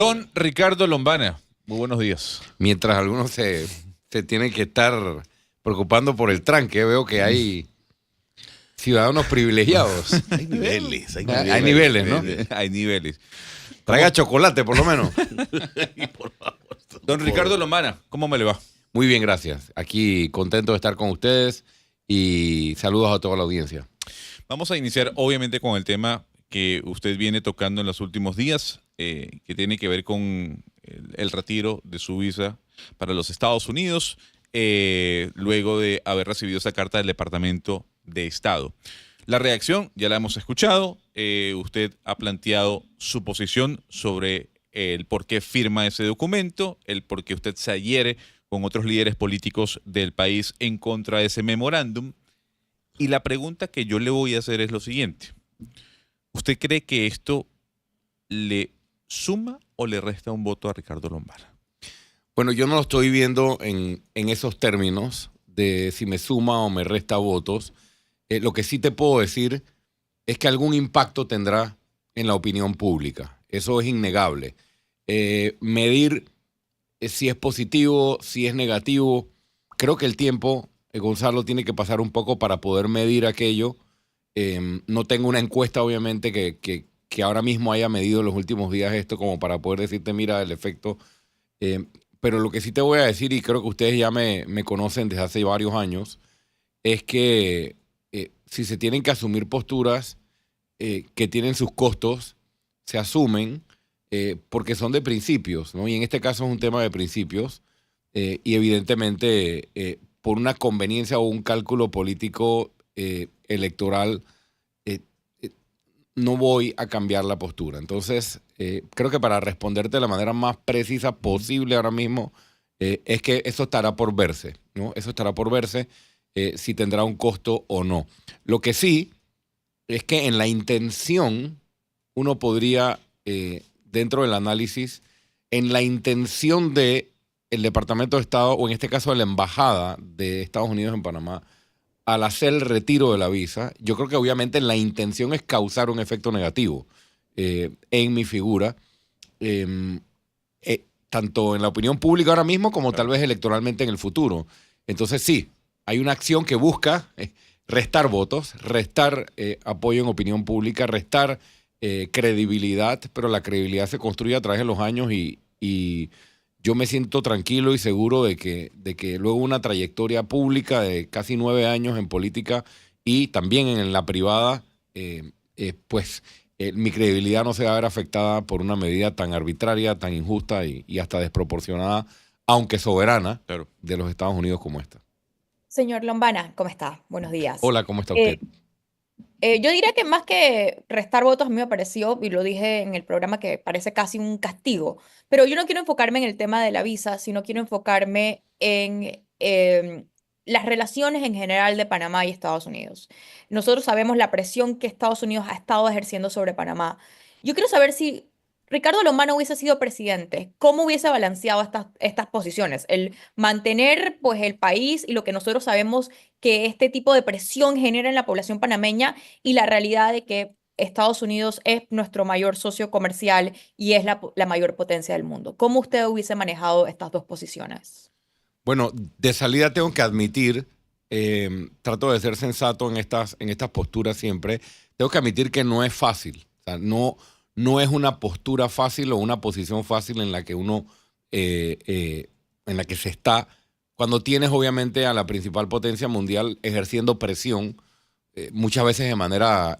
Don Ricardo Lombana, muy buenos días. Mientras algunos se tienen que estar preocupando por el tranque, veo que hay ciudadanos privilegiados. Hay niveles, Hay niveles, ¿no? Hay niveles. Traiga chocolate, por lo menos. Por favor. Don Ricardo Lombana, ¿cómo me le va? Muy bien, gracias. Aquí contento de estar con ustedes y saludos a toda la audiencia. Vamos a iniciar obviamente con el tema que usted viene tocando en los últimos días, que tiene que ver con el retiro de su visa para los Estados Unidos, luego de haber recibido esa carta del Departamento de Estado. La reacción ya la hemos escuchado. Usted ha planteado su posición sobre el por qué firma ese documento, el por qué usted se adhiere con otros líderes políticos del país en contra de ese memorándum. Y la pregunta que yo le voy a hacer es lo siguiente. ¿Usted cree que esto le suma o le resta un voto a Ricardo Lombana? Bueno, yo no lo estoy viendo en esos términos de si me suma o me resta votos. Lo que sí te puedo decir es que algún impacto tendrá en la opinión pública. Eso es innegable. Medir si es positivo, si es negativo, creo que el tiempo, Gonzalo, tiene que pasar un poco para poder medir aquello. No tengo una encuesta, obviamente, que ahora mismo haya medido en los últimos días esto como para poder decirte, mira, el efecto. Pero lo que sí te voy a decir, y creo que ustedes ya me conocen desde hace varios años, es que si se tienen que asumir posturas que tienen sus costos, se asumen porque son de principios, ¿no? Y en este caso es un tema de principios y evidentemente por una conveniencia o un cálculo político electoral no voy a cambiar la postura. Entonces, creo que para responderte de la manera más precisa posible ahora mismo, es que eso estará por verse, ¿no? Eso estará por verse si tendrá un costo o no. Lo que sí es que en la intención uno podría, dentro del análisis, en la intención del Departamento de Estado, o en este caso de la Embajada de Estados Unidos en Panamá, al hacer el retiro de la visa, yo creo que obviamente la intención es causar un efecto negativo en mi figura, tanto en la opinión pública ahora mismo como tal vez electoralmente en el futuro. Entonces sí, hay una acción que busca restar votos, restar apoyo en opinión pública, restar credibilidad, pero la credibilidad se construye a través de los años y yo me siento tranquilo y seguro de que luego una trayectoria pública de casi 9 años en política y también en la privada, mi credibilidad no se va a ver afectada por una medida tan arbitraria, tan injusta y hasta desproporcionada, aunque soberana, Claro, de los Estados Unidos como esta. Señor Lombana, ¿cómo está? Buenos días. Hola, ¿cómo está usted? Yo diría que más que restar votos, a mí me pareció, y lo dije en el programa, que parece casi un castigo. Pero yo no quiero enfocarme en el tema de la visa, sino quiero enfocarme en las relaciones en general de Panamá y Estados Unidos. Nosotros sabemos la presión que Estados Unidos ha estado ejerciendo sobre Panamá. Yo quiero saber si Ricardo Lombana hubiese sido presidente, ¿cómo hubiese balanceado estas posiciones? El mantener pues el país y lo que nosotros sabemos que este tipo de presión genera en la población panameña y la realidad de que Estados Unidos es nuestro mayor socio comercial y es la mayor potencia del mundo. ¿Cómo usted hubiese manejado estas dos posiciones? Bueno, de salida tengo que admitir, trato de ser sensato en estas posturas siempre, tengo que admitir que no es fácil. O sea, no es una postura fácil o una posición fácil en la que uno, en la que se está, cuando tienes obviamente a la principal potencia mundial ejerciendo presión, muchas veces de manera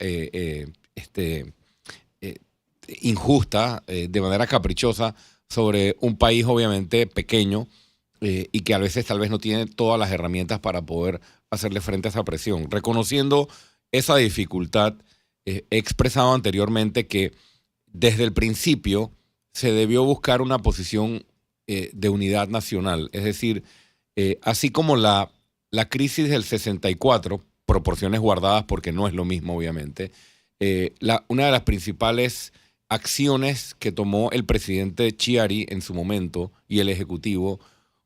injusta, de manera caprichosa, sobre un país obviamente pequeño y que a veces tal vez no tiene todas las herramientas para poder hacerle frente a esa presión. Reconociendo esa dificultad, he expresado anteriormente que desde el principio se debió buscar una posición de unidad nacional. Es decir, así como la crisis del 64, proporciones guardadas porque no es lo mismo obviamente, una de las principales acciones que tomó el presidente Chiari en su momento y el Ejecutivo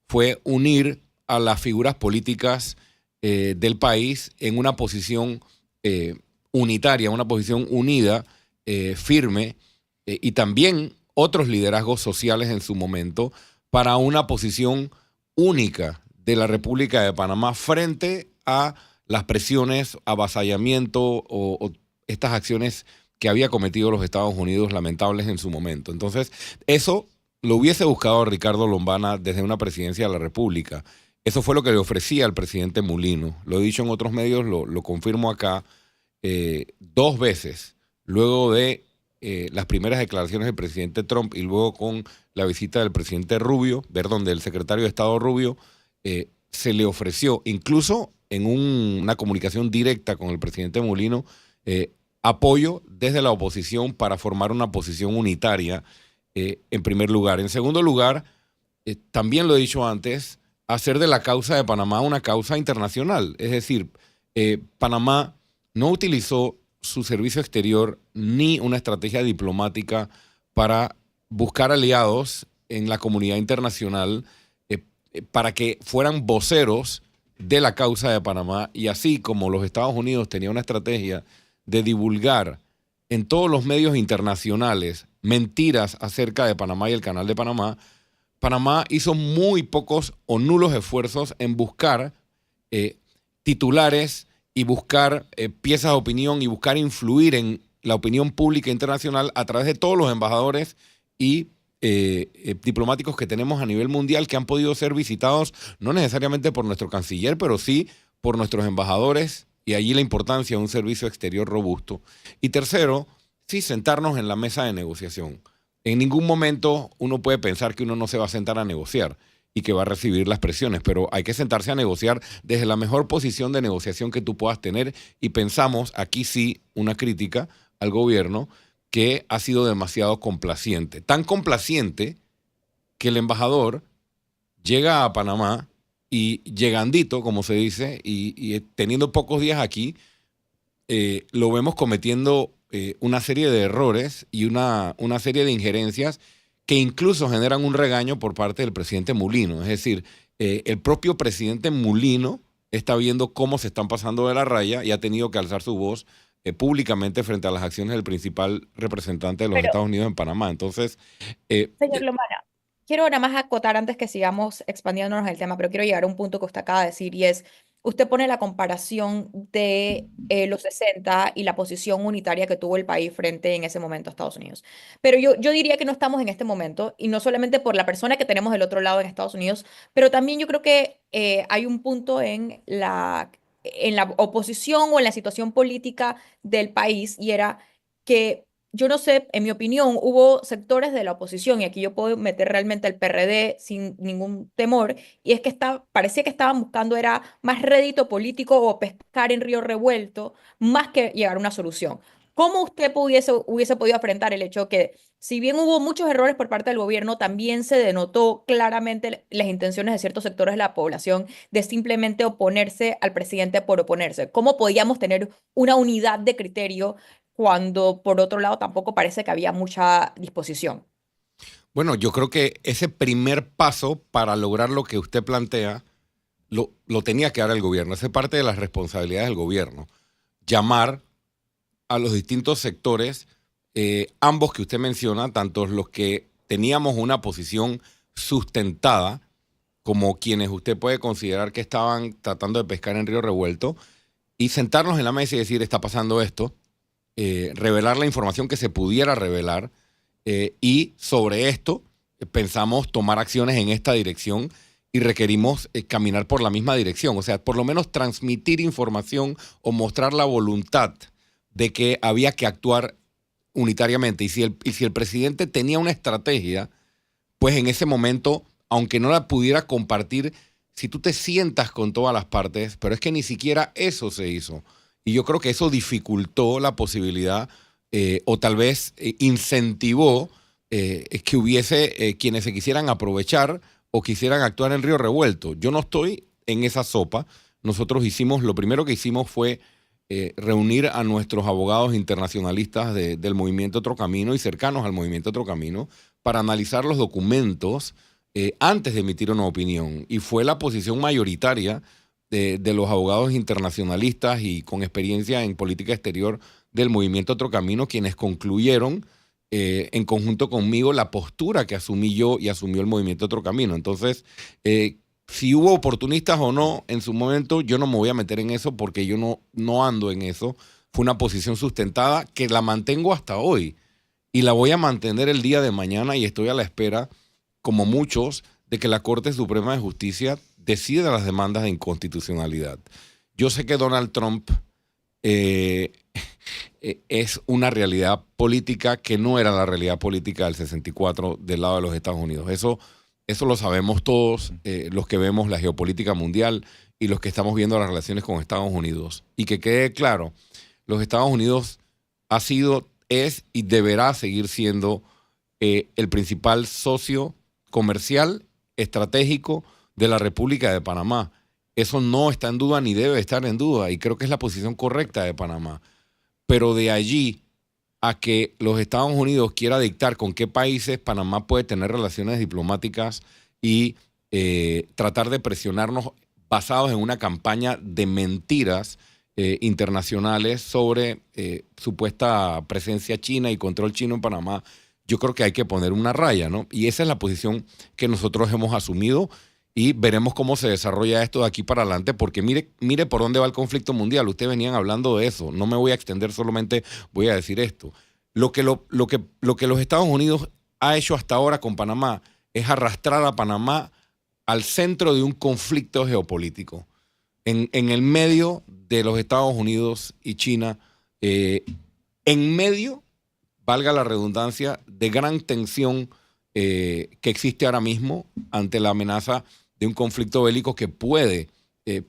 fue unir a las figuras políticas del país en una posición unitaria, una posición unida, firme, y también otros liderazgos sociales en su momento para una posición única de la República de Panamá frente a las presiones, avasallamiento o estas acciones que había cometido los Estados Unidos lamentables en su momento. Entonces, eso lo hubiese buscado Ricardo Lombana desde una presidencia de la República. Eso fue lo que le ofrecía al presidente Mulino. Lo he dicho en otros medios, lo confirmo acá, 2 veces, luego de las primeras declaraciones del presidente Trump y luego con la visita del presidente Rubio, del secretario de Estado Rubio, se le ofreció, incluso en una comunicación directa con el presidente Mulino, apoyo desde la oposición para formar una posición unitaria, en primer lugar. En segundo lugar, también lo he dicho antes, hacer de la causa de Panamá una causa internacional. Es decir, Panamá no utilizó su servicio exterior ni una estrategia diplomática para buscar aliados en la comunidad internacional para que fueran voceros de la causa de Panamá, y así como los Estados Unidos tenían una estrategia de divulgar en todos los medios internacionales mentiras acerca de Panamá y el Canal de Panamá, Panamá hizo muy pocos o nulos esfuerzos en buscar titulares y buscar piezas de opinión y buscar influir en la opinión pública internacional a través de todos los embajadores y diplomáticos que tenemos a nivel mundial, que han podido ser visitados no necesariamente por nuestro canciller, pero sí por nuestros embajadores, y allí la importancia de un servicio exterior robusto. Y tercero, sí sentarnos en la mesa de negociación. En ningún momento uno puede pensar que uno no se va a sentar a negociar y que va a recibir las presiones, pero hay que sentarse a negociar desde la mejor posición de negociación que tú puedas tener, y pensamos, aquí sí, una crítica al gobierno, que ha sido demasiado complaciente. Tan complaciente que el embajador llega a Panamá y llegandito, como se dice, y teniendo pocos días aquí, lo vemos cometiendo una serie de errores y una serie de injerencias que incluso generan un regaño por parte del presidente Mulino. Es decir, el propio presidente Mulino está viendo cómo se están pasando de la raya y ha tenido que alzar su voz públicamente frente a las acciones del principal representante de los Pero, Estados Unidos en Panamá. Entonces, señor Lomana, quiero nada más acotar antes que sigamos expandiéndonos el tema, pero quiero llegar a un punto que usted acaba de decir, y es, usted pone la comparación de los 60 y la posición unitaria que tuvo el país frente en ese momento a Estados Unidos. Pero yo diría que no estamos en este momento, y no solamente por la persona que tenemos del otro lado en Estados Unidos, pero también yo creo que hay un punto en la oposición o en la situación política del país, y era que yo no sé, en mi opinión, hubo sectores de la oposición, y aquí yo puedo meter realmente al PRD sin ningún temor, y es que parecía que estaban buscando era más rédito político o pescar en río revuelto, más que llegar a una solución. ¿Cómo usted hubiese podido afrontar el hecho que, si bien hubo muchos errores por parte del gobierno, también se denotó claramente las intenciones de ciertos sectores de la población de simplemente oponerse al presidente por oponerse? ¿Cómo podíamos tener una unidad de criterio cuando por otro lado tampoco parece que había mucha disposición? bueno, yo creo que ese primer paso para lograr lo que usted plantea lo tenía que dar el gobierno. Esa es parte de las responsabilidades del gobierno. Llamar a los distintos sectores, ambos que usted menciona, tanto los que teníamos una posición sustentada, como quienes usted puede considerar que estaban tratando de pescar en río revuelto, y sentarnos en la mesa y decir, está pasando esto, revelar la información que se pudiera revelar, y sobre esto pensamos tomar acciones en esta dirección y requerimos caminar por la misma dirección. O sea, por lo menos transmitir información o mostrar la voluntad de que había que actuar unitariamente. Y si el presidente tenía una estrategia, pues en ese momento, aunque no la pudiera compartir, si tú te sientas con todas las partes, pero es que ni siquiera eso se hizo. Y yo creo que eso dificultó la posibilidad, o tal vez incentivó que hubiese quienes se quisieran aprovechar o quisieran actuar en río revuelto. Yo no estoy en esa sopa. Nosotros lo primero que hicimos fue reunir a nuestros abogados internacionalistas del Movimiento Otro Camino y cercanos al Movimiento Otro Camino para analizar los documentos antes de emitir una opinión. Y fue la posición mayoritaria de los abogados internacionalistas y con experiencia en política exterior del Movimiento Otro Camino quienes concluyeron en conjunto conmigo la postura que asumí yo y asumió el movimiento Otro Camino. Entonces, si hubo oportunistas o no en su momento, yo no me voy a meter en eso porque yo no ando en eso. Fue una posición sustentada que la mantengo hasta hoy y la voy a mantener el día de mañana y estoy a la espera, como muchos, de que la Corte Suprema de Justicia decida las demandas de inconstitucionalidad. Yo sé que Donald Trump es una realidad política que no era la realidad política del 64 del lado de los Estados Unidos. Eso lo sabemos todos, los que vemos la geopolítica mundial y los que estamos viendo las relaciones con Estados Unidos. Y que quede claro, los Estados Unidos ha sido, es y deberá seguir siendo el principal socio comercial, estratégico de la República de Panamá. Eso no está en duda ni debe estar en duda y creo que es la posición correcta de Panamá. Pero de allí a que los Estados Unidos quiera dictar con qué países Panamá puede tener relaciones diplomáticas y tratar de presionarnos basados en una campaña de mentiras internacionales sobre supuesta presencia china y control chino en Panamá, yo creo que hay que poner una raya, ¿no? Y esa es la posición que nosotros hemos asumido y veremos cómo se desarrolla esto de aquí para adelante, porque mire por dónde va el conflicto mundial. Ustedes venían hablando de eso. No me voy a extender, solamente voy a decir esto. Lo que los Estados Unidos ha hecho hasta ahora con Panamá es arrastrar a Panamá al centro de un conflicto geopolítico. En el medio de los Estados Unidos y China, en medio, valga la redundancia, de gran tensión que existe ahora mismo ante la amenaza de un conflicto bélico que puede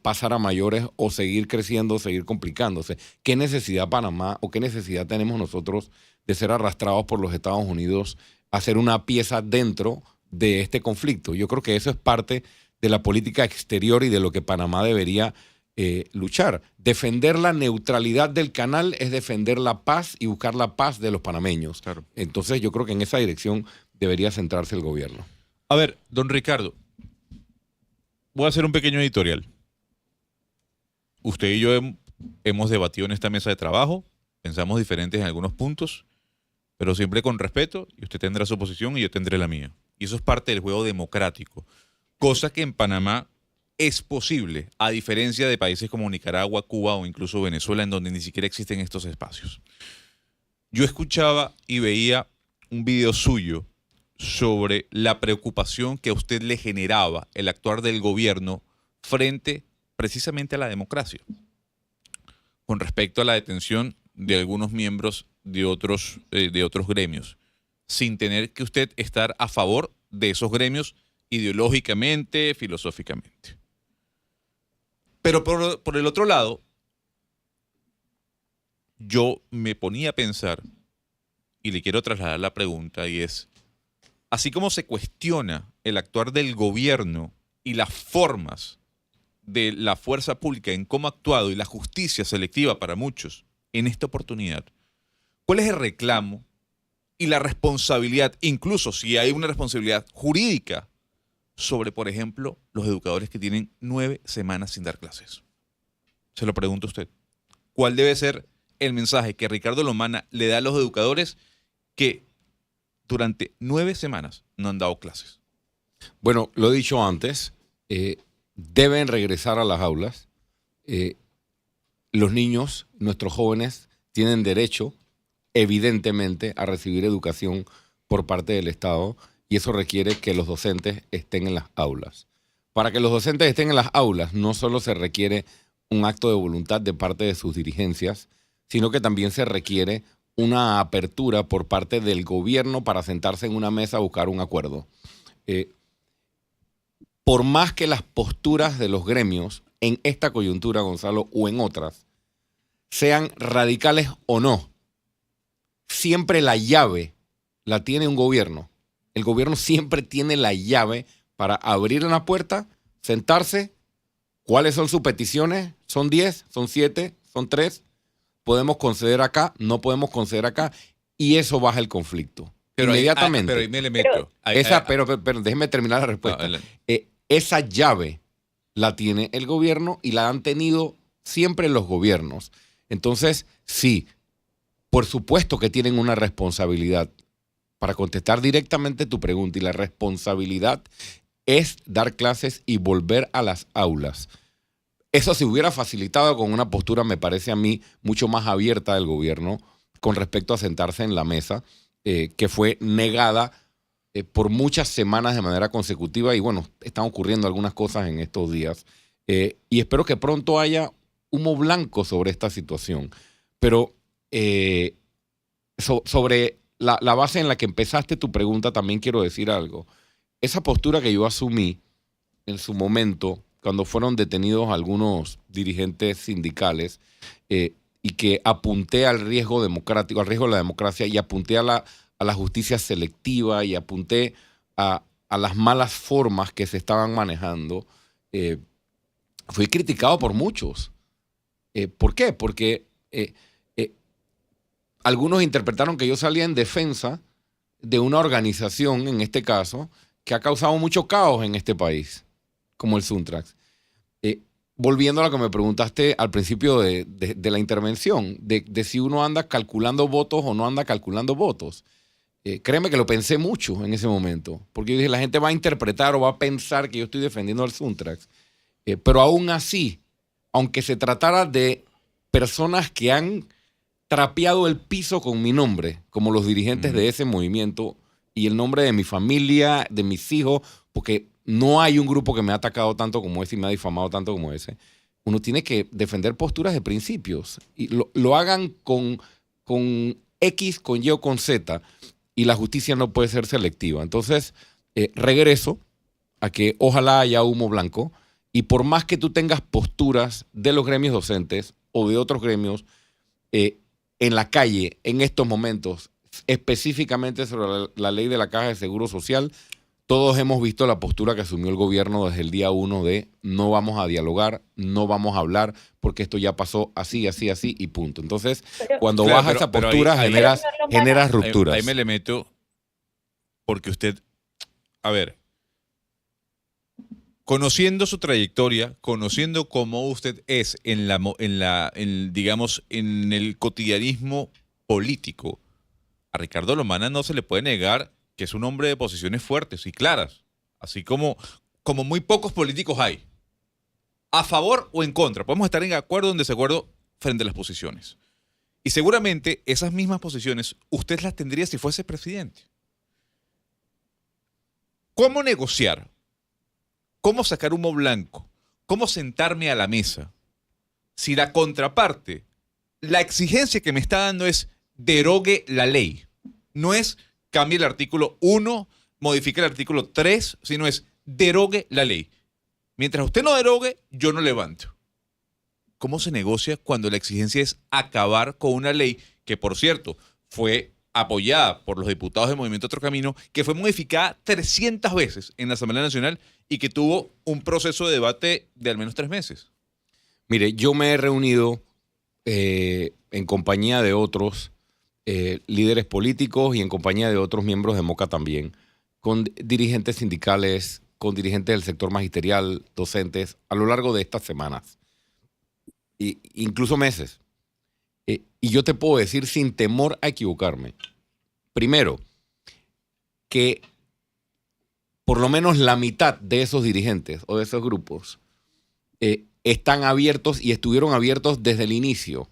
pasar a mayores o seguir creciendo, seguir complicándose. ¿Qué necesidad Panamá o qué necesidad tenemos nosotros de ser arrastrados por los Estados Unidos a ser una pieza dentro de este conflicto? Yo creo que eso es parte de la política exterior y de lo que Panamá debería luchar. Defender la neutralidad del canal es defender la paz y buscar la paz de los panameños. Claro. Entonces yo creo que en esa dirección debería centrarse el gobierno. A ver, don Ricardo, voy a hacer un pequeño editorial. Usted y yo hemos debatido en esta mesa de trabajo, pensamos diferentes en algunos puntos, pero siempre con respeto, y usted tendrá su posición y yo tendré la mía. Y eso es parte del juego democrático, cosa que en Panamá es posible, a diferencia de países como Nicaragua, Cuba o incluso Venezuela, en donde ni siquiera existen estos espacios. Yo escuchaba y veía un video suyo sobre la preocupación que a usted le generaba el actuar del gobierno frente precisamente a la democracia, con respecto a la detención de algunos miembros de otros gremios, sin tener que usted estar a favor de esos gremios ideológicamente, filosóficamente. Pero por el otro lado, yo me ponía a pensar, y le quiero trasladar la pregunta, y es, así como se cuestiona el actuar del gobierno y las formas de la fuerza pública en cómo ha actuado y la justicia selectiva para muchos en esta oportunidad, ¿cuál es el reclamo y la responsabilidad, incluso si hay una responsabilidad jurídica, sobre, por ejemplo, los educadores que tienen 9 semanas sin dar clases? Se lo pregunto a usted. ¿Cuál debe ser el mensaje que Ricardo Lomana le da a los educadores que durante 9 semanas no han dado clases? Bueno, lo he dicho antes, deben regresar a las aulas. Los niños, nuestros jóvenes, tienen derecho, evidentemente, a recibir educación por parte del Estado y eso requiere que los docentes estén en las aulas. Para que los docentes estén en las aulas, no solo se requiere un acto de voluntad de parte de sus dirigencias, sino que también se requiere una apertura por parte del gobierno para sentarse en una mesa a buscar un acuerdo. Por más que las posturas de los gremios en esta coyuntura, Gonzalo, o en otras, sean radicales o no, siempre la llave la tiene un gobierno. El gobierno siempre tiene la llave para abrir una puerta, sentarse. ¿Cuáles son sus peticiones? ¿Son 10? ¿Son 7? ¿Son 3? ¿Podemos conceder acá? ¿No podemos conceder acá? Y eso baja el conflicto. Pero inmediatamente. Pero ahí me le meto. Pero déjeme terminar la respuesta. No, esa llave la tiene el gobierno y la han tenido siempre los gobiernos. Entonces, sí, por supuesto que tienen una responsabilidad para contestar directamente tu pregunta, y la responsabilidad es dar clases y volver a las aulas. Eso se hubiera facilitado con una postura, me parece a mí, mucho más abierta del gobierno con respecto a sentarse en la mesa, que fue negada por muchas semanas de manera consecutiva. Y bueno, están ocurriendo algunas cosas en estos días. Y espero que pronto haya humo blanco sobre esta situación. Pero sobre la base en la que empezaste tu pregunta, también quiero decir algo. Esa postura que yo asumí en su momento, cuando fueron detenidos algunos dirigentes sindicales, y que apunté al riesgo democrático, al riesgo de la democracia, y apunté a la justicia selectiva, y apunté a las malas formas que se estaban manejando, fui criticado por muchos. ¿Por qué? Porque algunos interpretaron que yo salía en defensa de una organización, en este caso, que ha causado mucho caos en este país, como el Suntrax. Volviendo a lo que me preguntaste al principio de la intervención, de si uno anda calculando votos o no anda calculando votos. Créeme que lo pensé mucho en ese momento, porque yo dije, la gente va a interpretar o va a pensar que yo estoy defendiendo al Suntrax. Pero aún así, aunque se tratara de personas que han trapeado el piso con mi nombre, como los dirigentes de ese movimiento, y el nombre de mi familia, de mis hijos, porque no hay un grupo que me ha atacado tanto como ese y me ha difamado tanto como ese. Uno tiene que defender posturas de principios. Y lo hagan con X, con Y o con Z. Y la justicia no puede ser selectiva. Entonces, regreso a que ojalá haya humo blanco. Y por más que tú tengas posturas de los gremios docentes o de otros gremios en la calle en estos momentos, específicamente sobre la ley de la Caja de Seguro Social, todos hemos visto la postura que asumió el gobierno desde el día 1 de no vamos a dialogar, no vamos a hablar, porque esto ya pasó así, así, así y punto. Entonces, cuando baja esa postura, generas rupturas. Ahí me le meto porque usted, a ver, conociendo su trayectoria, conociendo cómo usted es digamos, en el cotidianismo político, a Ricardo Lomana no se le puede negar que es un hombre de posiciones fuertes y claras, así como muy pocos políticos hay. A favor o en contra. Podemos estar en acuerdo o en desacuerdo frente a las posiciones. Y seguramente esas mismas posiciones usted las tendría si fuese presidente. ¿Cómo negociar? ¿Cómo sacar humo blanco? ¿Cómo sentarme a la mesa? Si la contraparte, la exigencia que me está dando es derogue la ley. No es cambie el artículo 1, modifique el artículo 3, sino es derogue la ley. Mientras usted no derogue, yo no levanto. ¿Cómo se negocia cuando la exigencia es acabar con una ley que, por cierto, fue apoyada por los diputados del Movimiento Otro Camino, que fue modificada 300 veces en la Asamblea Nacional y que tuvo un proceso de debate de al menos 3 meses? Mire, yo me he reunido en compañía de otros líderes políticos y en compañía de otros miembros de MOCA también, con dirigentes sindicales, con dirigentes del sector magisterial, docentes, a lo largo de estas semanas, incluso meses. Y yo te puedo decir sin temor a equivocarme, primero, que por lo menos la mitad de esos dirigentes o de esos grupos están abiertos y estuvieron abiertos desde el inicio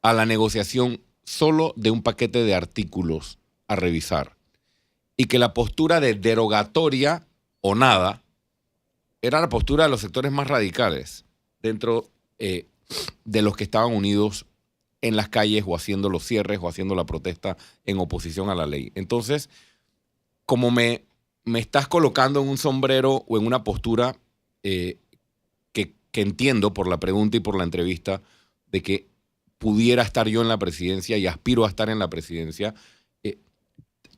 a la negociación solo de un paquete de artículos a revisar. Y que la postura de derogatoria o nada era la postura de los sectores más radicales dentro de los que estaban unidos en las calles o haciendo los cierres o haciendo la protesta en oposición a la ley. Entonces, como me estás colocando en un sombrero o en una postura que entiendo por la pregunta y por la entrevista de que pudiera estar yo en la presidencia y aspiro a estar en la presidencia,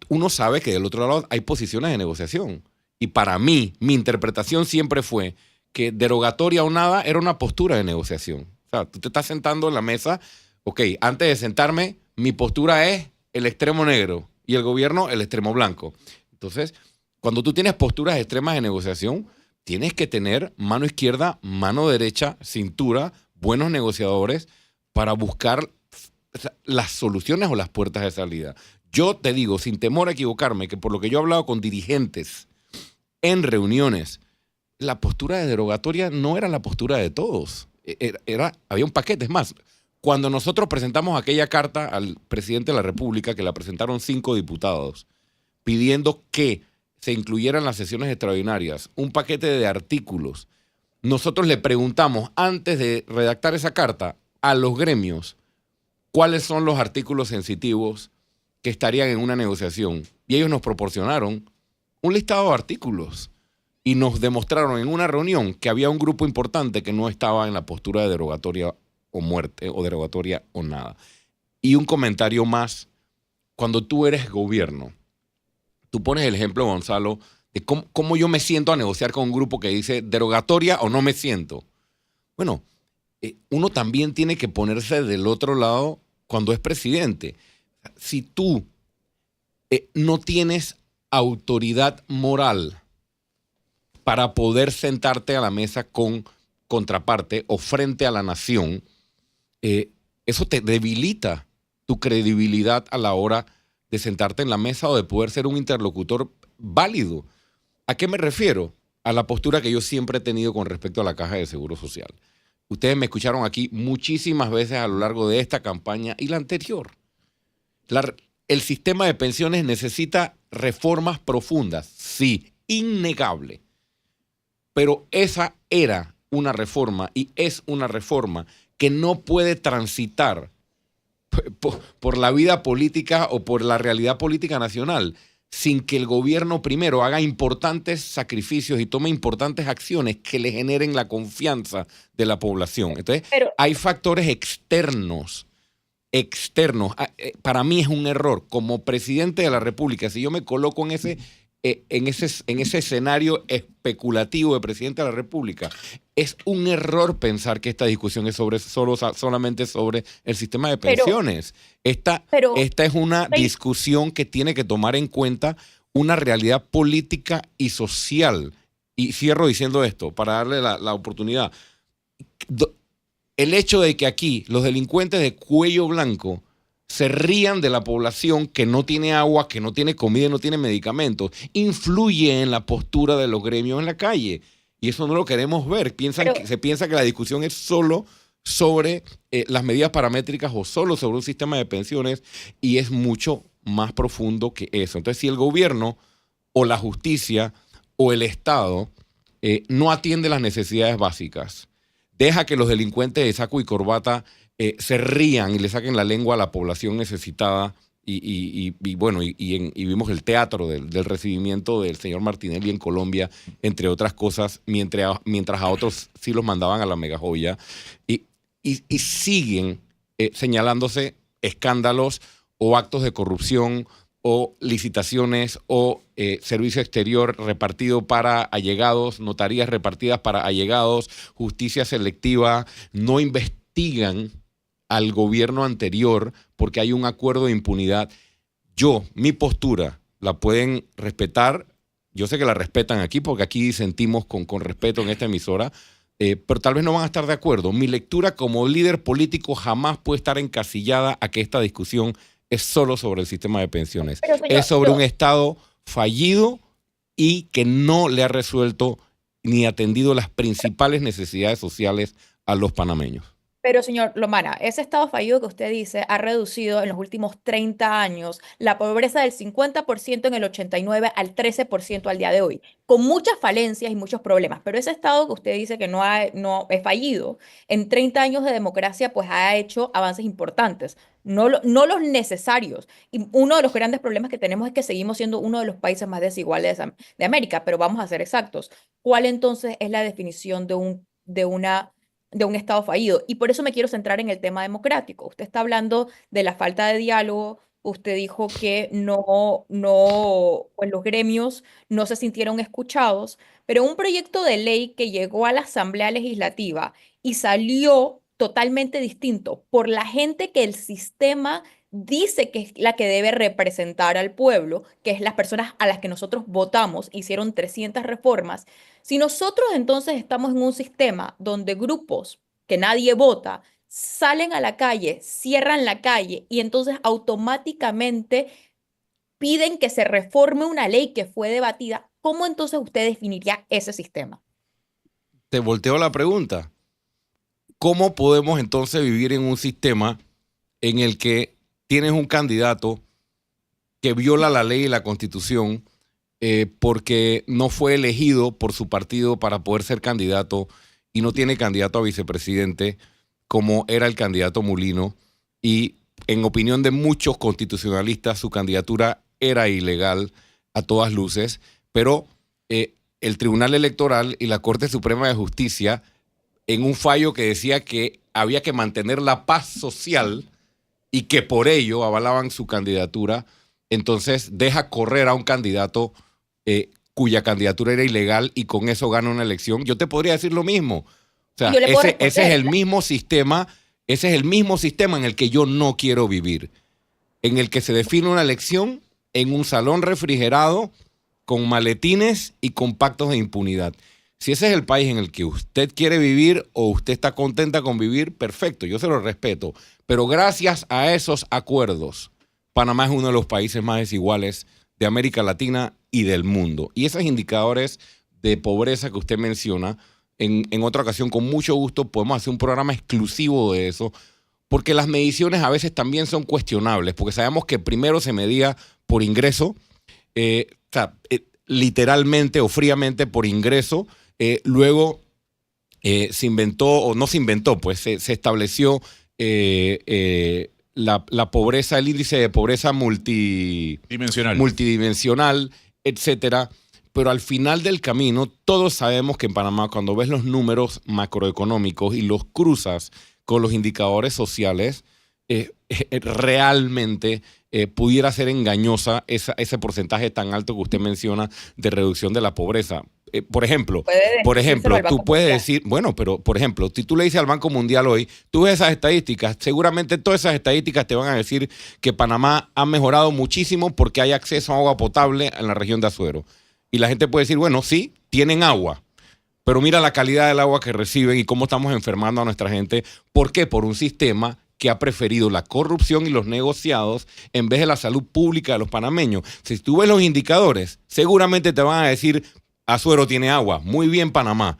uno sabe que del otro lado hay posiciones de negociación. Y para mí, mi interpretación siempre fue que derogatoria o nada era una postura de negociación. O sea, tú te estás sentando en la mesa, ok, antes de sentarme, mi postura es el extremo negro y el gobierno el extremo blanco. Entonces, cuando tú tienes posturas extremas de negociación, tienes que tener mano izquierda, mano derecha, cintura, buenos negociadores para buscar las soluciones o las puertas de salida. Yo te digo, sin temor a equivocarme, que por lo que yo he hablado con dirigentes en reuniones, la postura de derogatoria no era la postura de todos. Había un paquete. Es más, cuando nosotros presentamos aquella carta al presidente de la República, que la presentaron 5 diputados, pidiendo que se incluyeran en las sesiones extraordinarias un paquete de artículos, nosotros le preguntamos, antes de redactar esa carta, a los gremios, cuáles son los artículos sensitivos que estarían en una negociación. Y ellos nos proporcionaron un listado de artículos y nos demostraron en una reunión que había un grupo importante que no estaba en la postura de derogatoria o muerte, o derogatoria o nada. Y un comentario más: cuando tú eres gobierno, tú pones el ejemplo, Gonzalo, de cómo yo me siento a negociar con un grupo que dice derogatoria o no me siento. Bueno, uno también tiene que ponerse del otro lado cuando es presidente. Si tú no tienes autoridad moral para poder sentarte a la mesa con contraparte o frente a la nación, eso te debilita tu credibilidad a la hora de sentarte en la mesa o de poder ser un interlocutor válido. ¿A qué me refiero? A la postura que yo siempre he tenido con respecto a la Caja de Seguro Social. Ustedes me escucharon aquí muchísimas veces a lo largo de esta campaña y la anterior. El sistema de pensiones necesita reformas profundas, sí, innegable. Pero esa era una reforma y es una reforma que no puede transitar por la vida política o por la realidad política nacional sin que el gobierno primero haga importantes sacrificios y tome importantes acciones que le generen la confianza de la población. Entonces, hay factores externos. Para mí es un error. Como presidente de la República, si yo me coloco en ese escenario especulativo de presidente de la República, es un error pensar que esta discusión es solamente sobre el sistema de pensiones. Esta es una discusión que tiene que tomar en cuenta una realidad política y social. Y cierro diciendo esto, para darle la oportunidad. El hecho de que aquí los delincuentes de cuello blanco se rían de la población que no tiene agua, que no tiene comida y no tiene medicamentos, influye en la postura de los gremios en la calle. Y eso no lo queremos ver. Se piensa que la discusión es solo sobre las medidas paramétricas o solo sobre un sistema de pensiones, y es mucho más profundo que eso. Entonces, si el gobierno o la justicia o el Estado no atiende las necesidades básicas, deja que los delincuentes de saco y corbata se rían y le saquen la lengua a la población necesitada, y vimos el teatro del recibimiento del señor Martinelli en Colombia, entre otras cosas, mientras a otros sí los mandaban a la megajoya, y siguen señalándose escándalos o actos de corrupción o licitaciones o servicio exterior repartido para allegados, notarías repartidas para allegados, justicia selectiva. No investigan al gobierno anterior porque hay un acuerdo de impunidad. Mi postura la pueden respetar. Yo sé que la respetan aquí porque aquí disentimos con respeto en esta emisora, pero tal vez no van a estar de acuerdo. Mi lectura como líder político jamás puede estar encasillada a que esta discusión es solo sobre el sistema de pensiones. Es sobre un Estado fallido y que no le ha resuelto ni atendido las principales necesidades sociales a los panameños. Pero, señor Lomana, ese estado fallido que usted dice ha reducido en los últimos 30 años la pobreza del 50% en el 89 al 13% al día de hoy, con muchas falencias y muchos problemas. Pero ese estado que usted dice que no es fallido, en 30 años de democracia, pues ha hecho avances importantes, no los necesarios. Y uno de los grandes problemas que tenemos es que seguimos siendo uno de los países más desiguales de América, pero vamos a ser exactos. ¿Cuál entonces es la definición de un Estado fallido? Y por eso me quiero centrar en el tema democrático. Usted está hablando de la falta de diálogo. Usted dijo que pues los gremios no se sintieron escuchados, pero un proyecto de ley que llegó a la Asamblea Legislativa y salió totalmente distinto por la gente que el sistema dice que es la que debe representar al pueblo, que es las personas a las que nosotros votamos, hicieron 300 reformas. Si nosotros entonces estamos en un sistema donde grupos que nadie vota salen a la calle, cierran la calle y entonces automáticamente piden que se reforme una ley que fue debatida, ¿cómo entonces usted definiría ese sistema? Te volteo la pregunta. ¿Cómo podemos entonces vivir en un sistema en el que tienes un candidato que viola la ley y la Constitución porque no fue elegido por su partido para poder ser candidato y no tiene candidato a vicepresidente como era el candidato Mulino? Y en opinión de muchos constitucionalistas, su candidatura era ilegal a todas luces, pero el Tribunal Electoral y la Corte Suprema de Justicia, en un fallo que decía que había que mantener la paz social y que por ello avalaban su candidatura, entonces deja correr a un candidato cuya candidatura era ilegal y con eso gana una elección. Yo te podría decir lo mismo. O sea, Yo le puedo ese es responder. el mismo sistema, ese es el mismo sistema en el que yo no quiero vivir, en el que se define una elección en un salón refrigerado con maletines y con pactos de impunidad. Si ese es el país en el que usted quiere vivir o usted está contenta con vivir, perfecto, yo se lo respeto. Pero gracias a esos acuerdos, Panamá es uno de los países más desiguales de América Latina y del mundo. Y esos indicadores de pobreza que usted menciona, en otra ocasión, con mucho gusto, podemos hacer un programa exclusivo de eso, porque las mediciones a veces también son cuestionables, porque sabemos que primero se medía por ingreso, literalmente o fríamente por ingreso, luego se inventó, o no se inventó, pues se estableció la pobreza, el índice de pobreza multidimensional, etcétera. Pero al final del camino, todos sabemos que en Panamá, cuando ves los números macroeconómicos y los cruzas con los indicadores sociales, realmente pudiera ser engañosa ese porcentaje tan alto que usted menciona de reducción de la pobreza. Por ejemplo, tú puedes decir, bueno, pero por ejemplo, si tú le dices al Banco Mundial hoy, tú ves esas estadísticas, seguramente todas esas estadísticas te van a decir que Panamá ha mejorado muchísimo porque hay acceso a agua potable en la región de Azuero. Y la gente puede decir, bueno, sí, tienen agua, pero mira la calidad del agua que reciben y cómo estamos enfermando a nuestra gente. ¿Por qué? Por un sistema que ha preferido la corrupción y los negociados en vez de la salud pública de los panameños. Si tú ves los indicadores, seguramente te van a decir, Azuero tiene agua, muy bien Panamá,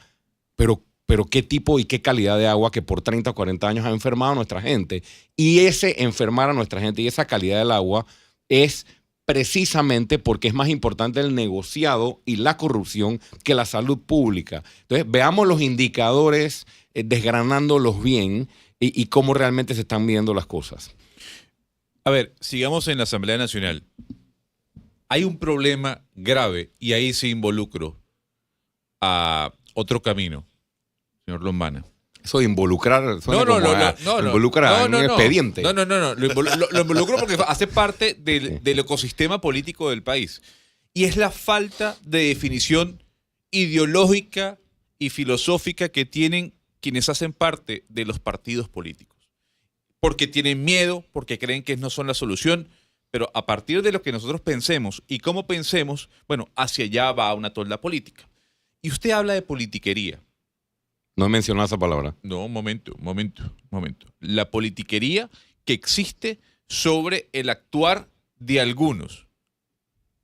pero qué tipo y qué calidad de agua que por 30 o 40 años ha enfermado a nuestra gente. Y ese enfermar a nuestra gente y esa calidad del agua es precisamente porque es más importante el negociado y la corrupción que la salud pública. Entonces, veamos los indicadores, desgranándolos bien y cómo realmente se están viendo las cosas. A ver, sigamos en la Asamblea Nacional. Hay un problema grave y ahí se involucro a otro camino, señor Lombana. Eso de involucrar, involucra en un expediente. No. Lo involucro porque hace parte del ecosistema político del país. Y es la falta de definición ideológica y filosófica que tienen quienes hacen parte de los partidos políticos. Porque tienen miedo, porque creen que no son la solución, pero a partir de lo que nosotros pensemos y cómo pensemos, bueno, hacia allá va una tolda política. Y usted habla de politiquería. No he mencionado esa palabra. No, momento. La politiquería que existe sobre el actuar de algunos.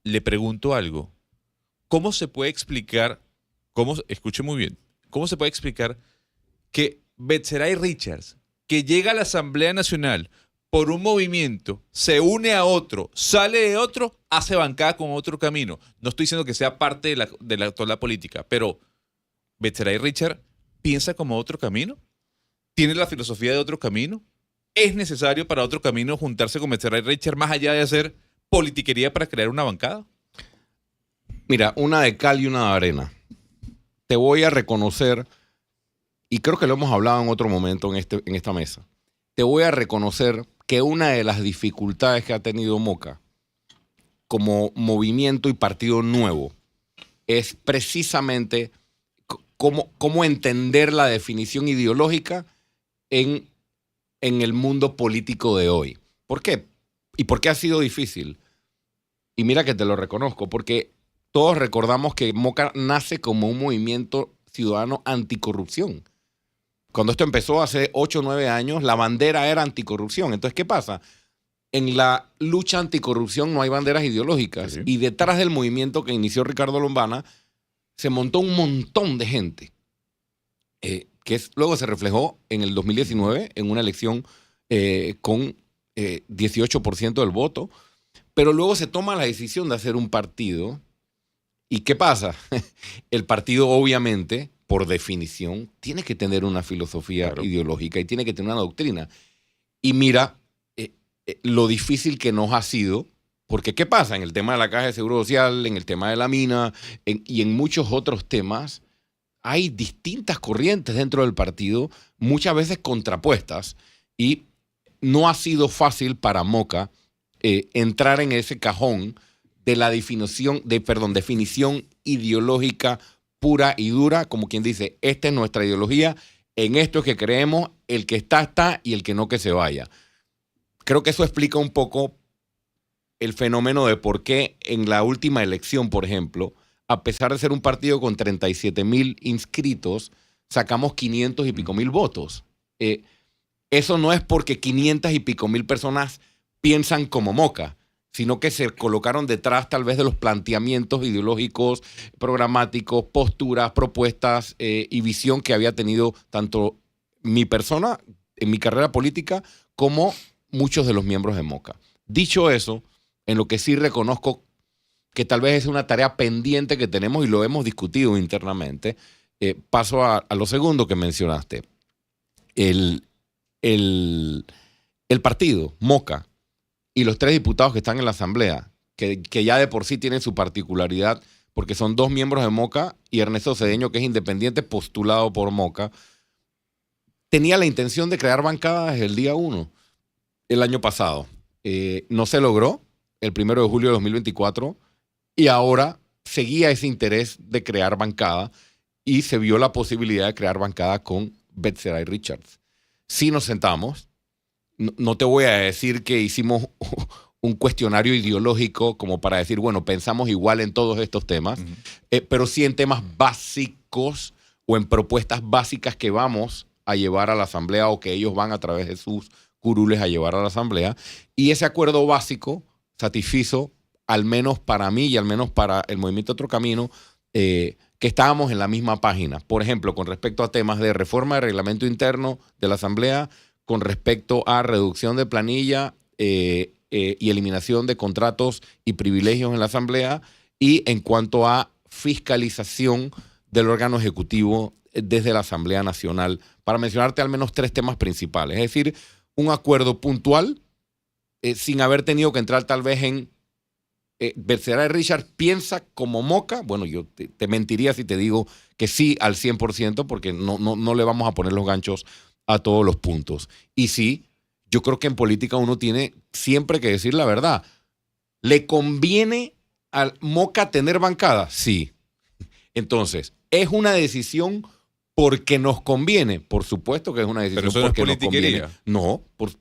Le pregunto algo. ¿Cómo se puede explicar, escuche muy bien, cómo se puede explicar que Betseray Richards, que llega a la Asamblea Nacional por un movimiento, se une a otro, sale de otro, hace bancada con otro camino? No estoy diciendo que sea parte de la actual política, pero Betseray Richards piensa como otro camino, tiene la filosofía de otro camino. ¿Es necesario para otro camino juntarse con Betseray Richards más allá de hacer politiquería para crear una bancada? Mira, una de cal y una de arena. Te voy a reconocer, y creo que lo hemos hablado en otro momento en esta mesa, te voy a reconocer que una de las dificultades que ha tenido Moca como movimiento y partido nuevo es precisamente cómo entender la definición ideológica en el mundo político de hoy. ¿Por qué? ¿Y por qué ha sido difícil? Y mira que te lo reconozco, porque todos recordamos que Moca nace como un movimiento ciudadano anticorrupción. Cuando esto empezó hace 8 o 9 años, la bandera era anticorrupción. Entonces, ¿qué pasa? en la lucha anticorrupción no hay banderas ideológicas. Sí. Y detrás del movimiento que inició Ricardo Lombana se montó un montón de gente, luego se reflejó en el 2019 en una elección con 18% del voto, pero luego se toma la decisión de hacer un partido. ¿Y qué pasa? El partido obviamente, por definición, tiene que tener una filosofía ideológica y tiene que tener una doctrina. Y mira lo difícil que nos ha sido, porque ¿qué pasa? En el tema de la Caja de Seguro Social, en el tema de la mina y en muchos otros temas, hay distintas corrientes dentro del partido, muchas veces contrapuestas, y no ha sido fácil para Moca entrar en ese cajón de la definición ideológica pura y dura, como quien dice, esta es nuestra ideología, en esto es que creemos, el que está, y el que no que se vaya. Creo que eso explica un poco el fenómeno de por qué en la última elección, por ejemplo, a pesar de ser un partido con 37,000 inscritos, sacamos 500 y pico mil votos. Eso no es porque 500 y pico mil personas piensan como Moca, sino que se colocaron detrás tal vez de los planteamientos ideológicos, programáticos, posturas, propuestas y visión que había tenido tanto mi persona en mi carrera política como muchos de los miembros de Moca. Dicho eso, en lo que sí reconozco que tal vez es una tarea pendiente que tenemos y lo hemos discutido internamente, paso a lo segundo que mencionaste. El partido, Moca, y los 3 diputados que están en la Asamblea, que ya de por sí tienen su particularidad, porque son 2 miembros de Moca y Ernesto Cedeño, que es independiente, postulado por Moca, tenía la intención de crear bancada desde el día 1, el año pasado. No se logró el 1 de julio de 2024 y ahora seguía ese interés de crear bancada y se vio la posibilidad de crear bancada con Betseray Richards. Sí nos sentamos. No te voy a decir que hicimos un cuestionario ideológico como para decir, bueno, pensamos igual en todos estos temas, pero sí en temas básicos o en propuestas básicas que vamos a llevar a la Asamblea o que ellos van a través de sus curules a llevar a la Asamblea. Y ese acuerdo básico satisfizo, al menos para mí y al menos para el Movimiento Otro Camino, que estábamos en la misma página. Por ejemplo, con respecto a temas de reforma de reglamento interno de la Asamblea, con respecto a reducción de planilla y eliminación de contratos y privilegios en la Asamblea, y en cuanto a fiscalización del órgano ejecutivo desde la Asamblea Nacional, para mencionarte al menos 3 temas principales. Es decir, un acuerdo puntual, sin haber tenido que entrar tal vez en Betseray Richard piensa como Moca. Bueno, yo te mentiría si te digo que sí al 100%, porque no le vamos a poner los ganchos a todos los puntos. Y sí, yo creo que en política uno tiene siempre que decir la verdad. ¿Le conviene al Moca tener bancada? Sí. Entonces, ¿es una decisión porque nos conviene? Por supuesto que es una decisión porque nos conviene. No. ¿Por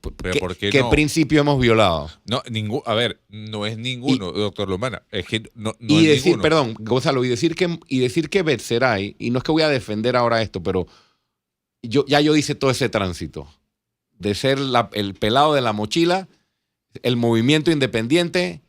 qué ¿Qué no? principio hemos violado? No, a ver, no es ninguno, doctor Lombana. Es que no y es decir, ninguno. perdón, Gonzalo, y decir que Betseray, y no es que voy a defender ahora esto, pero yo hice todo ese tránsito de ser el pelado de la mochila, el movimiento independiente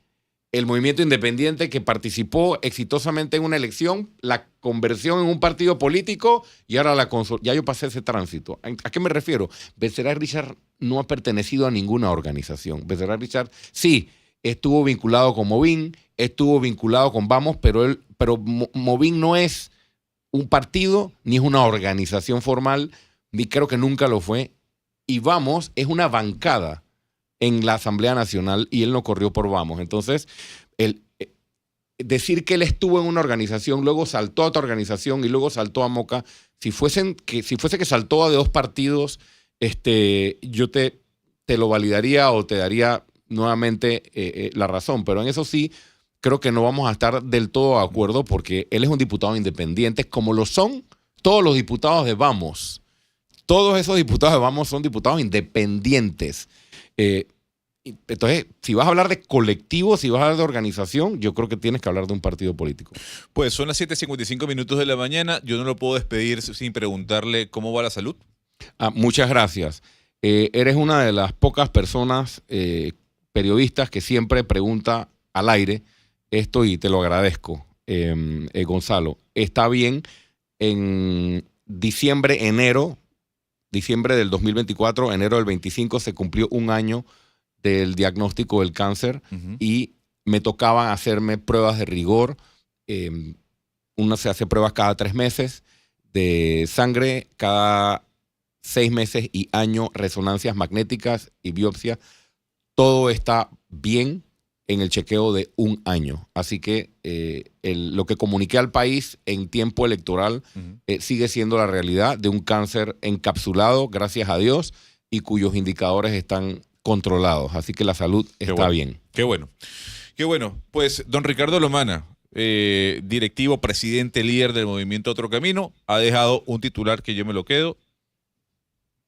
que participó exitosamente en una elección, la conversión en un partido político y ahora ya yo pasé ese tránsito. ¿A qué me refiero? Betseray Richard no ha pertenecido a ninguna organización. Betseray Richard sí estuvo vinculado con Movin, estuvo vinculado con Vamos, pero Movin no es un partido ni es una organización formal, ni creo que nunca lo fue. Y Vamos es una bancada en la Asamblea Nacional y él no corrió por Vamos. Entonces, decir que él estuvo en una organización, luego saltó a otra organización y luego saltó a Moca, si fuese que saltó a 2 partidos, yo te lo validaría o te daría nuevamente la razón. Pero en eso sí, creo que no vamos a estar del todo de acuerdo, porque él es un diputado independiente, como lo son todos los diputados de Vamos. Todos esos diputados de Vamos son diputados independientes. Entonces, si vas a hablar de colectivo, si vas a hablar de organización, yo creo que tienes que hablar de un partido político. Pues son las 7:55 minutos de la mañana. Yo no lo puedo despedir sin preguntarle cómo va la salud. Muchas gracias. Eres una de las pocas personas periodistas que siempre pregunta al aire esto y te lo agradezco, Gonzalo. Está bien, en diciembre del 2024, enero del 25, se cumplió un año del diagnóstico del cáncer y me tocaban hacerme pruebas de rigor. Uno se hace pruebas cada 3 meses de sangre, cada 6 meses y año, resonancias magnéticas y biopsia. Todo está bien en el chequeo de un año. Así que lo que comuniqué al país en tiempo electoral sigue siendo la realidad de un cáncer encapsulado, gracias a Dios, y cuyos indicadores están controlados. Así que la salud está bien. Qué bueno. Qué bueno. Pues, don Ricardo Lomana, directivo, presidente, líder del movimiento Otro Camino, ha dejado un titular que yo me lo quedo.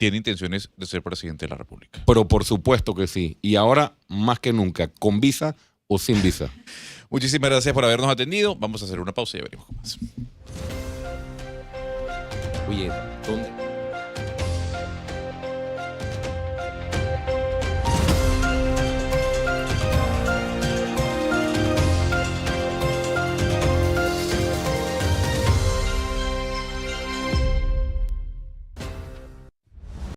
Tiene intenciones de ser presidente de la República. Pero por supuesto que sí. Y ahora, más que nunca, con visa o sin visa. Muchísimas gracias por habernos atendido. Vamos a hacer una pausa y ya veremos con más. Oye, ¿dónde?